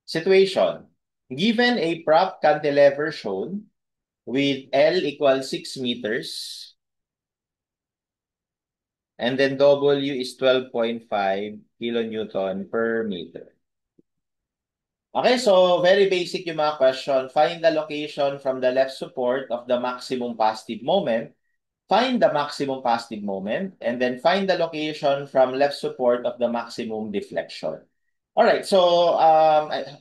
Situation. Given a prop cantilever shown with L equals 6 meters and then W is 12.5 kilonewton per meter. Okay, so very basic yung mga question. Find the location from the left support of the maximum positive moment. Find the maximum positive moment and then find the location from left support of the maximum deflection. Alright, so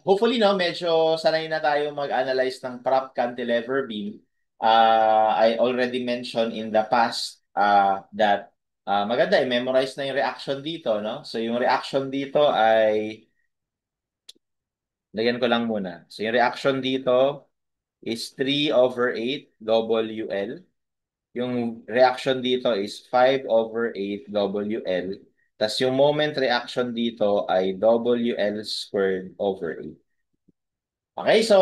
hopefully no, medyo sanay na tayo mag-analyze ng prop cantilever beam. I already mentioned in the past that maganda i-memorize na yung reaction dito, no? So yung reaction dito ay lagyan ko lang muna. So yung reaction dito is 3/8 WL. Yung reaction dito is 5/8 WL. Tapos yung moment reaction dito ay WL squared over 8. Okay, so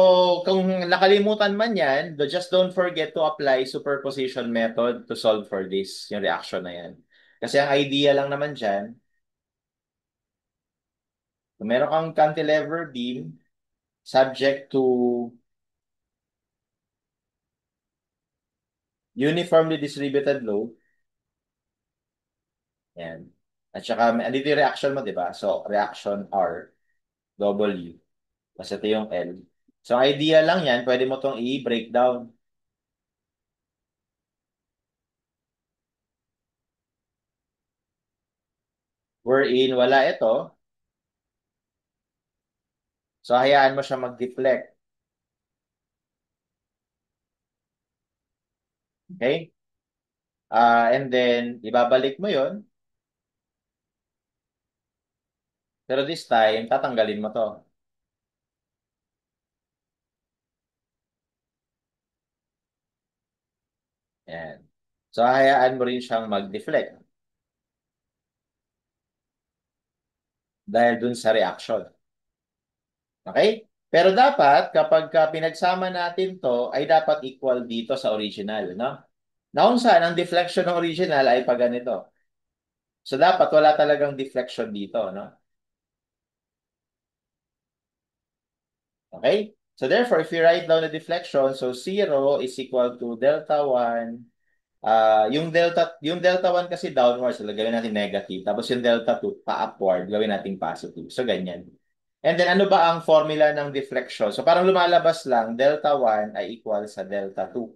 kung nakalimutan man yan, just don't forget to apply superposition method to solve for this, yung reaction na yan. Kasi ang idea lang naman dyan, kung meron kang cantilever beam subject to uniformly distributed load, yan. At saka, andito yung reaction mo, di ba? So, reaction R, W. Tapos ito yung L. So, ang idea lang yan, pwede mo itong i-breakdown. Wherein, wala ito. So, hayaan mo siya mag-deflect. Okay? And then, ibabalik mo yon. Pero this time, tatanggalin mo to. Yan. So, hayaan mo rin siyang mag-deflect. Dahil dun sa reaction. Okay? Pero dapat, kapag pinagsama natin to, ay dapat equal dito sa original, no? Na kung saan, ang deflection ng original ay pag ganito. So, dapat wala talagang deflection dito, no? Okay? So, therefore, if you write down the deflection, so 0 is equal to delta 1. Yung delta 1 kasi downward, so gawin natin negative. Tapos yung delta 2, pa-upward, gawin natin positive. So, ganyan. And then, ano ba ang formula ng deflection? So, parang lumalabas lang, delta 1 ay equal sa delta 2.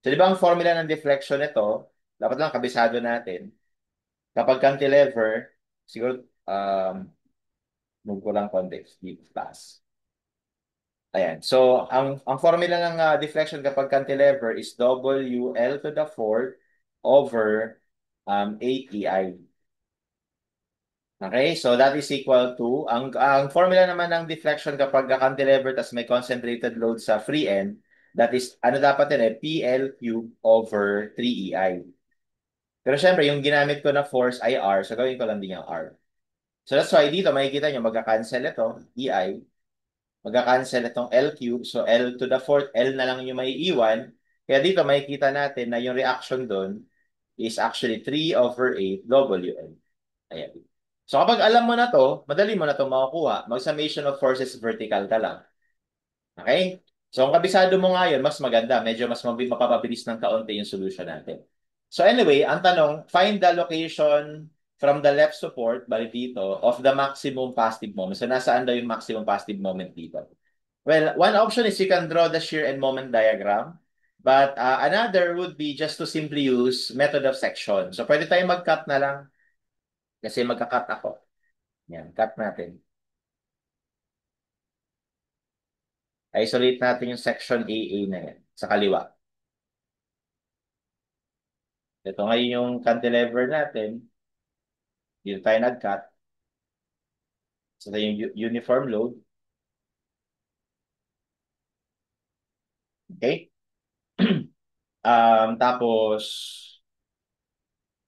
So, di ba ang formula ng deflection nito, dapat lang kabisado natin. Kapag cantilever, siguro, move ko lang context, plus. Ayan. So, ang formula ng deflection kapag cantilever is WL to the fourth over 8EI. Okay? So, that is equal to, ang formula naman ng deflection kapag cantilever tas may concentrated load sa free end, that is, ano dapat yun PL cube over 3EI. Pero syempre, yung ginamit ko na force ay R, so gawin ko lang din yung R. So, that's why dito makikita nyo, magka-cancel ito, EI. Magka-cancel itong L cube. So, L to the fourth, L na lang yung may iwan. Kaya dito makikita natin na yung reaction doon is actually 3/8 WL. Ayan. So, kapag alam mo na to, madali mo na to makukuha. Mag-summation of forces vertical ka lang. Okay? So, kung kabisado mo nga yun, mas maganda. Medyo mas mapapabilis ng kaunti yung solution natin. So, anyway, ang tanong, find the location from the left support, bali dito, of the maximum positive moment. So, nasaan daw yung maximum positive moment dito? Well, one option is you can draw the shear and moment diagram. But another would be just to simply use method of section. So, pwede tayong mag-cut na lang kasi magka-cut ako. Yan, cut natin. Isolate natin yung section AA na yan sa kaliwa. Ito ngayon yung cantilever natin. Dito tayo nag-cut. So, ito yung uniform load. Okay? Tapos,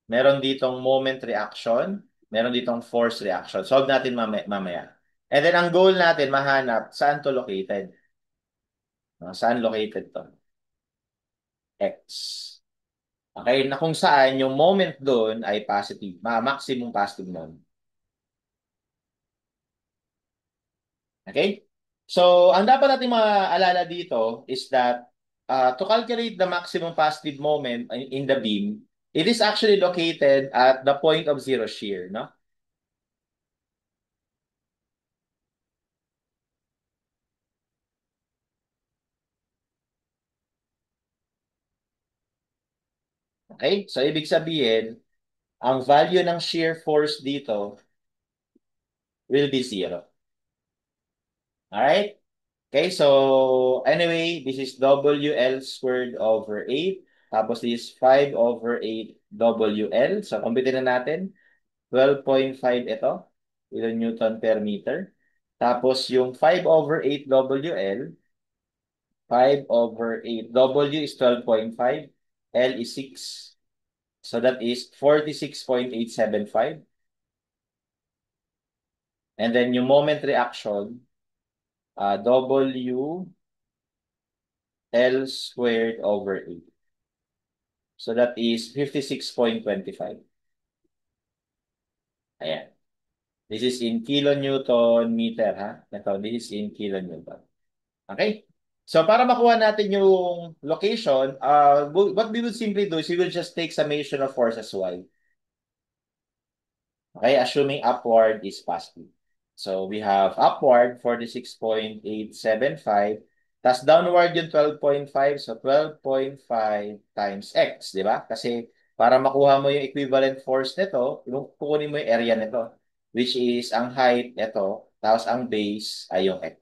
meron ditong moment reaction. Meron ditong force reaction. Solve natin mamaya. And then, ang goal natin, mahanap saan to located. Saan located to? X. Okay, na kung saan yung moment doon ay positive, maximum positive moment. Okay? So, ang dapat natin maalala dito is that to calculate the maximum positive moment in the beam, it is actually located at the point of zero shear, no? Okay? So, ibig sabihin, ang value ng shear force dito will be zero. Alright? Okay, so anyway, this is WL squared over 8. Tapos this is 5 over 8 WL. So, kumpitin na natin. 12.5 ito, kilonewton per meter. Tapos yung 5 over 8 WL, 5 over 8 W is 12.5, L is 6. So that is 46.875. And then yung moment reaction, W L squared over 8. So that is 56.25. Ayan. This is in kilonewton meter, ha? Ito, this is in kilonewton. Okay? So, para makuha natin yung location, what we will simply do is we will just take summation of forces y. Okay? Assuming upward is positive. So, we have upward 46.875. Tas downward yung 12.5. So, 12.5 times x, di ba? Kasi para makuha mo yung equivalent force nito, kukunin mo yung area nito, which is ang height nito, tapos ang base ay yung x.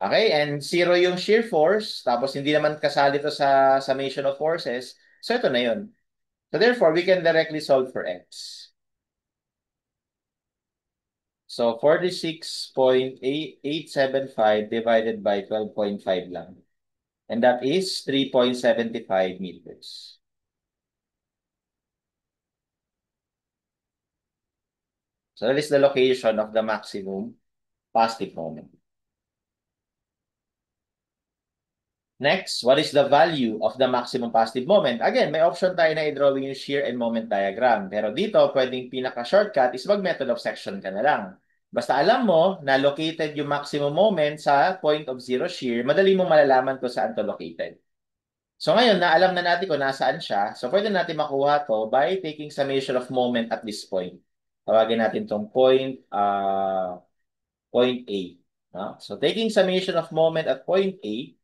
Okay, and zero yung shear force, tapos hindi naman kasali to sa summation of forces, so ito na yun. So therefore, we can directly solve for x. So 46.875 divided by 12.5 lang. And that is 3.75 meters. So that is the location of the maximum positive moment. Next, what is the value of the maximum positive moment? Again, may option tayo na i-drawing yung shear and moment diagram. Pero dito, pwedeng pinaka-shortcut is mag-method of section ka na lang. Basta alam mo na located yung maximum moment sa point of zero shear, madali mong malalaman kung saan to located. So ngayon, na alam na natin kung nasaan siya, so pwede natin makuha to by taking summation of moment at this point. Tawagin natin tong point A. No? So taking summation of moment at point A,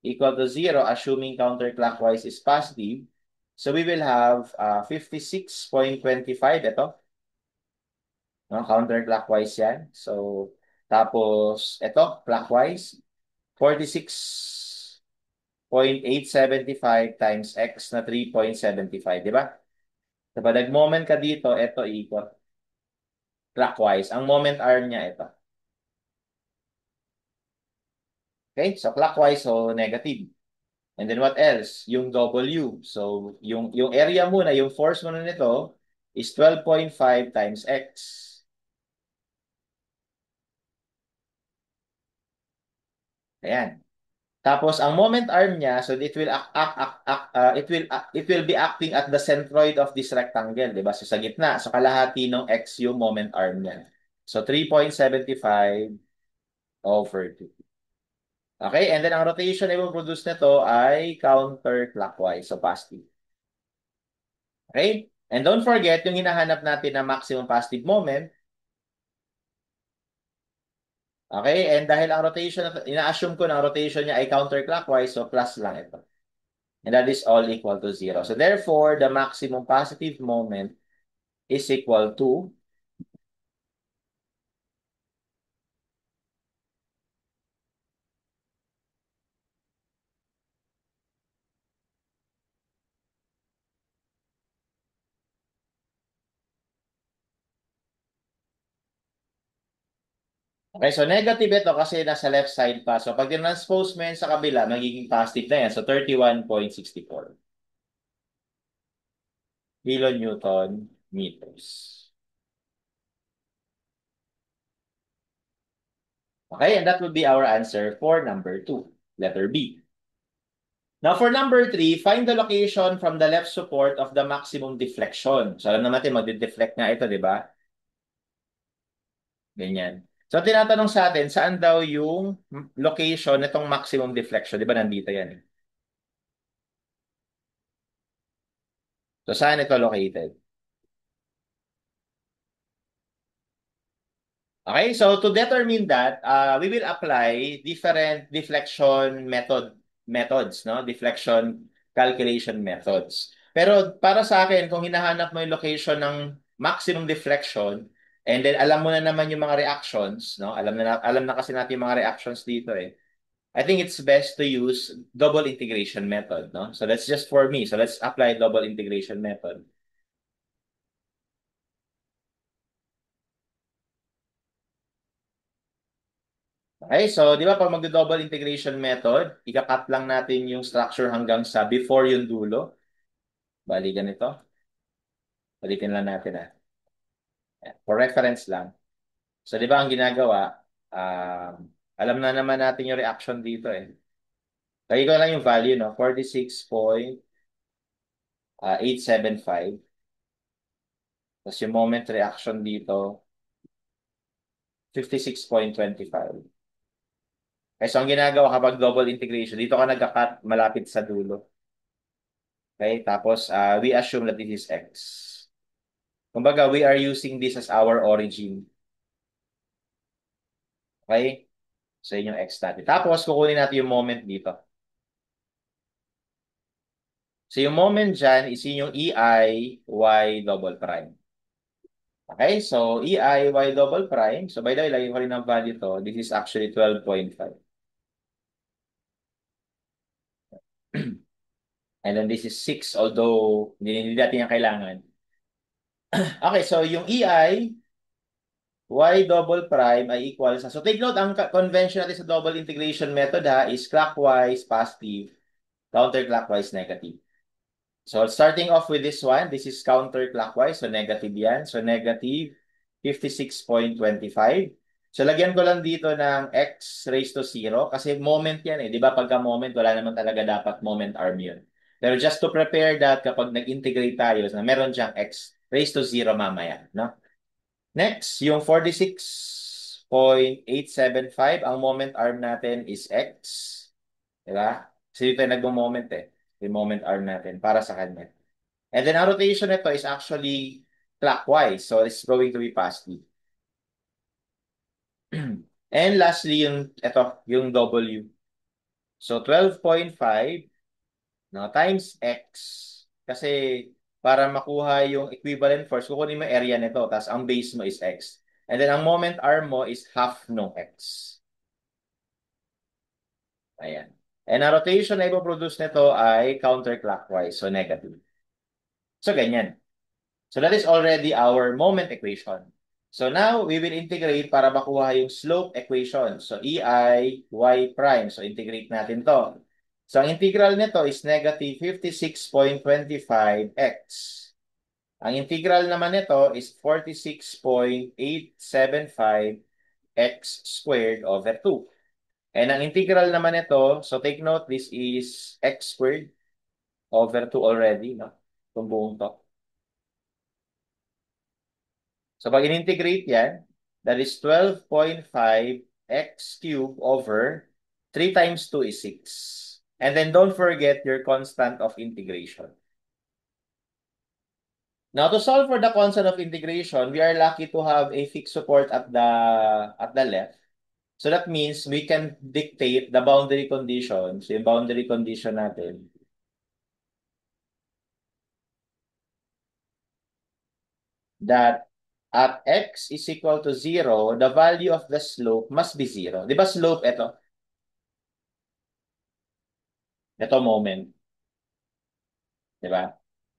equal to 0, assuming counterclockwise is positive. So we will have 56.25 ito. No? Counterclockwise yan. So, tapos ito, clockwise. 46.875 times x na 3.75. Di ba? So, pag nag-moment ka dito, ito ikot. Clockwise. Ang moment arm niya ito. Okay? So, clockwise, so negative. And then what else? Yung W. So, yung area muna, yung force muna nito is 12.5 times X. Ayan. Tapos, ang moment arm niya, so it will be acting at the centroid of this rectangle, di ba? So, sa gitna. So, kalahati ng X yung moment arm niya. So, 3.75 over 2. Okay? And then, ang rotation na i-produce nito ay counterclockwise. So, positive. Okay? And don't forget, yung hinahanap natin na maximum positive moment. Okay? And dahil ang rotation, ina-assume ko na ang rotation niya ay counterclockwise, so plus lang ito. And that is all equal to 0. So therefore, the maximum positive moment is equal to, okay, so negative ito kasi nasa left side pa. So pag tinranspose mo yan sa kabila, magiging positive na yan. So 31.64 kilonewton meters. Okay, and that would be our answer for number 2, letter B. Now, for number 3, find the location from the left support of the maximum deflection. So, alam naman natin, magde-deflect nga ito, di ba? Ganyan. So, tinatanong sa atin, saan daw yung location nitong maximum deflection? Di ba nandito yan? Eh? So, saan ito located? Okay, so to determine that, we will apply different deflection methods, no? Deflection calculation methods. Pero para sa akin, kung hinahanap mo yung location ng maximum deflection, and then alam mo na naman yung mga reactions, no? Alam na kasi natin yung mga reactions dito eh. I think it's best to use double integration method, no? So that's just for me. So let's apply double integration method. Okay, so di ba pag magdo-double integration method, ika-cut lang natin yung structure hanggang sa before yung dulo. Bali ganito. Balitin lang natin ah. Ayan, for reference lang. So di ba ang ginagawa, alam na naman natin yung reaction dito eh. Lagay ko lang yung value, no? 46.875. Tapos yung moment reaction dito, 56.25. Okay, so ang ginagawa kapag double integration, dito ka nagka-cut malapit sa dulo. Okay, tapos we assume that this is x. Kumbaga, we are using this as our origin. Okay? So, yun yung x natin. Tapos, kukunin natin yung moment dito. So, yung moment dyan is yun yung EI y double prime. Okay? So, EI y double prime. So, by the way, lagyan ko rin ng value to. This is actually 12.5. And then this is 6, although hindi natin yung kailangan. Okay, so yung EI y double prime ay equal sa... So take note, ang convention natin sa double integration method ha is clockwise positive, counterclockwise negative. So starting off with this one, this is counterclockwise, so negative yan. So negative 56.25. So lagyan ko lang dito ng x raised to 0 kasi moment yan eh. Di ba pagka moment, wala naman talaga dapat moment arm yun. Pero just to prepare that, kapag nag-integrate tayo, na meron diyang x raised to 0 mamaya. No? Next, yung 46.875, ang moment arm natin is x. Diba? Kasi dito yung nagmo-moment eh. Yung moment arm natin para sa kanya. And then, ang rotation nito is actually clockwise. So, it's going to be positive. And lastly, yung W. So, 12.5 no, times x. Kasi, para makuha yung equivalent force, kukunin mo area nito. Tapos, ang base mo is x. And then, ang moment arm mo is half ng x. Ayan. And ang rotation na ipoproduce nito ay counterclockwise. So, negative. So, ganyan. So that is already our moment equation. So now, we will integrate para makuha yung slope equation. So EI y prime. So integrate natin to. So ang integral nito is negative 56.25x. Ang integral naman nito is 46.875 x squared over 2. And ang integral naman nito, so take note, this is x squared over 2 already, no? Itong buong to. So pag in-integrate yan, that is 12.5 x cubed over 3 times 2 is 6. And then don't forget your constant of integration. Now to solve for the constant of integration, we are lucky to have a fixed support at the left. So that means we can dictate the boundary conditions, yung boundary condition natin. That at x is equal to 0, the value of the slope must be 0. Di ba slope ito? Ito moment. Di ba?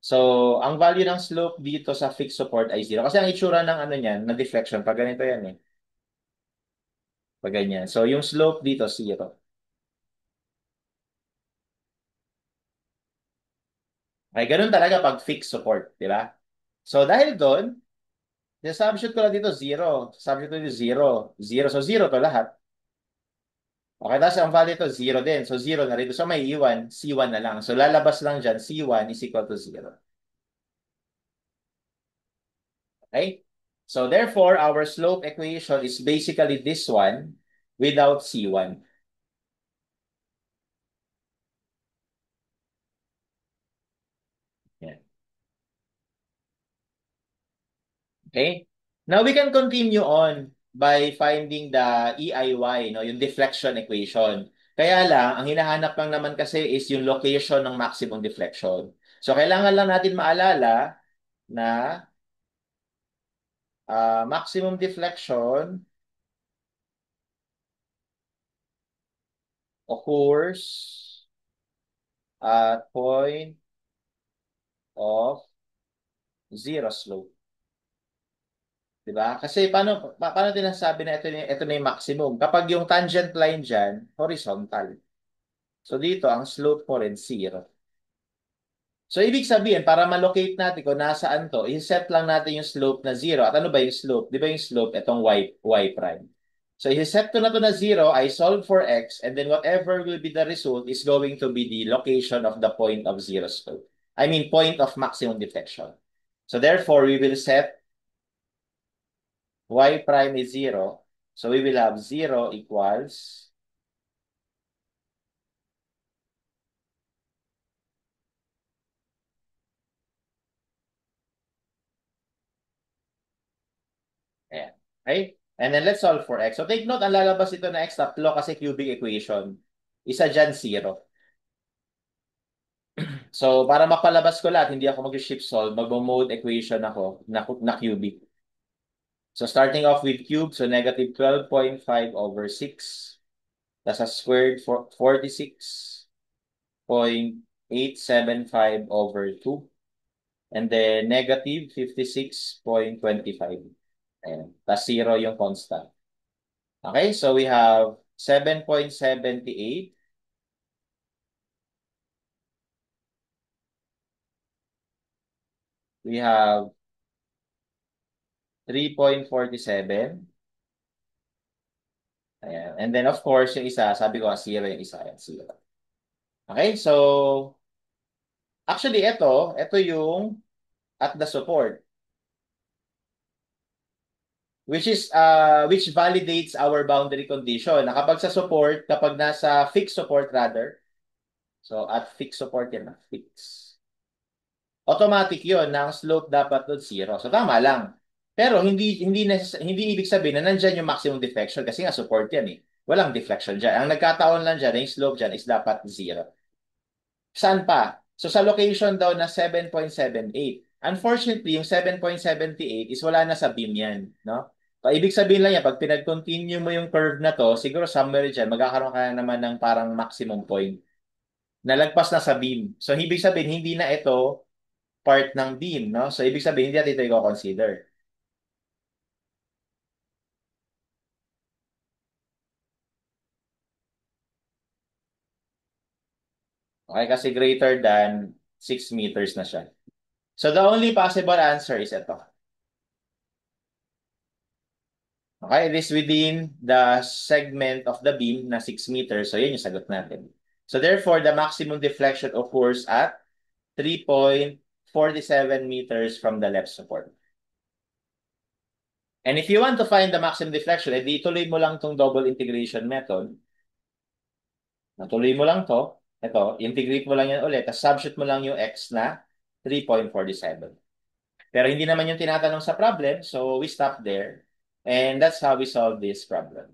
So, ang value ng slope dito sa fixed support ay 0. Kasi ang itsura ng ano niyan, na deflection, pag ganito yan eh. Pag ganyan. So, yung slope dito, 0. Okay, ganun talaga pag fixed support, di ba? So, dahil doon, substitute ko lang dito 0. Substitute ko dito 0. 0. So, 0 to lahat. Okay, tapos ang value ito, 0 din. So, 0 na rito. So, may iwan, C1 na lang. So, lalabas lang dyan, C1 is equal to 0. Okay? So therefore, our slope equation is basically this one without C1. Yan. Okay? Now we can continue on by finding the EIY, no, yung deflection equation. Kaya lang, ang hinahanap lang naman kasi is yung location ng maximum deflection. So kailangan lang natin maalala na maximum deflection occurs at point of zero slope. Diba? Kasi paano tinasabi na ito na yung maximum? Kapag yung tangent line dyan, horizontal. So dito, ang slope mo rin, zero. So ibig sabihin, para ma-locate natin kung nasaan to, i-set lang natin yung slope na zero. At ano ba yung slope? Di ba yung slope? Itong y prime. So i-set ko na to na zero, I solve for x, and then whatever will be the result is going to be the location of the point of zero slope. I mean, point of maximum deflection. So therefore, we will set y prime is 0. So we will have 0 equals ayan. Okay? And then let's solve for x. So take note, ang lalabas ito na x tatlo kasi cubic equation. Isa dyan, 0. So para mapalabas ko lahat, hindi ako mag-shift solve, mag-mode equation ako na cubic. So starting off with cube, so negative 12.5 over 6. That's a squared for 46.875 over 2. And then negative 56.25. Ayan. Plus 0 yung constant. Okay, so we have 7.78. We have 3.47. Ayan. And then of course, yung isa, sabi ko, 0 yung isa. Ayan, 0. Okay, so actually, ito yung at the support. Which validates our boundary condition. Na kapag sa support, kapag nasa fixed support rather, so at fixed support yan, fixed. Automatic 'yon na ang slope dapat doon zero. So tama lang. Pero hindi ibig sabihin na nandiyan yung maximum deflection kasi nga support yan eh. Walang deflection diyan. Ang nagkataon lang diyan na yung slope diyan is dapat zero. Saan pa? So sa location daw na 7.78. Unfortunately, yung 7.78 is wala na sa beam yan, no? Ibig sabihin lang yan, pag pinag-continue mo yung curve na to, siguro somewhere dyan, magkakaroon ka na naman ng parang maximum point. Nalagpas na sa beam. So, ibig sabihin, hindi na ito part ng beam, no? So, ibig sabihin, hindi natin ito i-consider. Okay, kasi greater than 6 meters na siya. So, the only possible answer is ito. Okay, it is within the segment of the beam na 6 meters. So, yun yung sagot natin. So, therefore, the maximum deflection occurs at 3.47 meters from the left support. And if you want to find the maximum deflection, edi ituloy mo lang tong double integration method. Natuloy mo lang to. Ito, integrate mo lang yan ulit. Tapos substitute mo lang yung x na 3.47. Pero hindi naman yung tinatanong sa problem, so we stop there. And that's how we solve this problem.